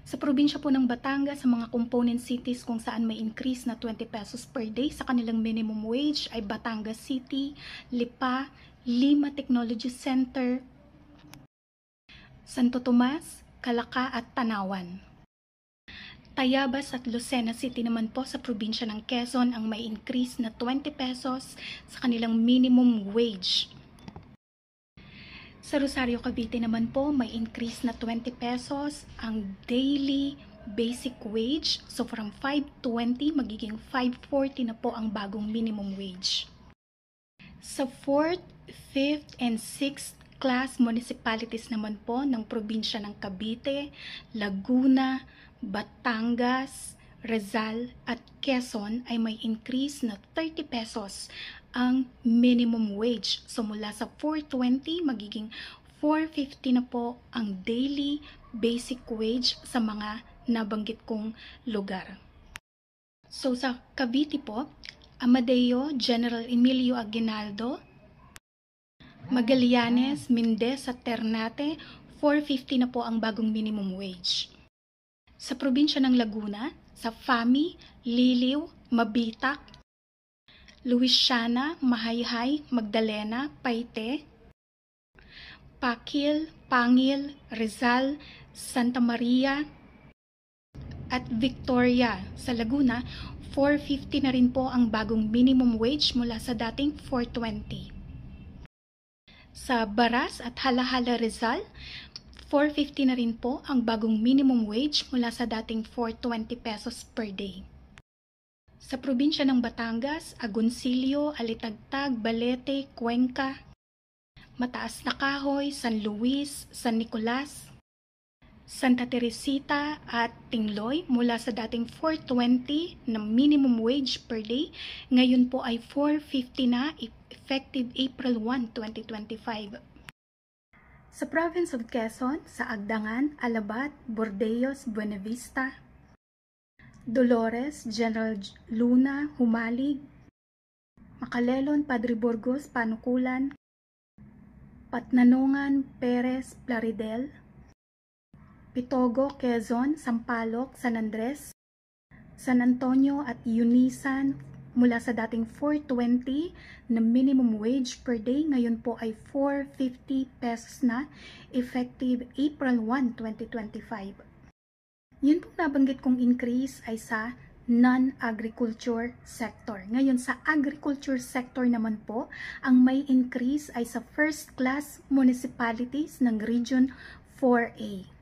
Sa probinsya po ng Batangas, sa mga component cities kung saan may increase na 20 pesos per day sa kanilang minimum wage ay Batangas City, Lipa, Lima Technology Center, Santo Tomas, Calaca at Tanawan. Tayabas at Lucena City naman po sa probinsya ng Quezon ang may increase na 20 pesos sa kanilang minimum wage. Sa Rosario, Cavite naman po may increase na 20 pesos ang daily basic wage. So from 520 magiging 540 na po ang bagong minimum wage. Sa 4th, 5th, and 6th class municipalities naman po ng probinsya ng Cavite, Laguna, Batangas, Rizal at Quezon ay may increase na 30 pesos ang minimum wage. So mula sa 420 magiging 450 na po ang daily basic wage sa mga nabanggit kong lugar. So sa Cavite po, Amadeo, General Emilio Aguinaldo, Magallanes, Mindez at Ternate, 450 na po ang bagong minimum wage. Sa probinsya ng Laguna, sa Fami, Liliw, Mabitac, Luisiana, Mahayhay, Magdalena, Paite, Pakil, Pangil, Rizal, Santa Maria, at Victoria. Sa Laguna, 450 na rin po ang bagong minimum wage mula sa dating 420. Sa Baras at Halahala, Rizal, 450 na rin po ang bagong minimum wage mula sa dating 420 pesos per day. Sa probinsya ng Batangas, Agoncillo, Alitagtag, Balete, Cuenca, Mataas na Kahoy, San Luis, San Nicolas, Santa Teresita at Tingloy mula sa dating 420 na minimum wage per day, ngayon po ay 450 na effective April 1, 2025. Sa province of Quezon, sa Agdangan, Alabat, Bordeos, Buenavista, Dolores, General Luna, Humalig, Macalelon, Padre Burgos, Panukulan, Patnanongan, Perez, Plaridel, Pitogo, Quezon, Sampaloc, San Andres, San Antonio at Unisan mula sa dating 420 na minimum wage per day, ngayon po ay 450 pesos na effective April 1, 2025. Yun pong nabanggit kong increase ay sa non-agriculture sector. Ngayon sa agriculture sector naman po, ang may increase ay sa first class municipalities ng Region 4A.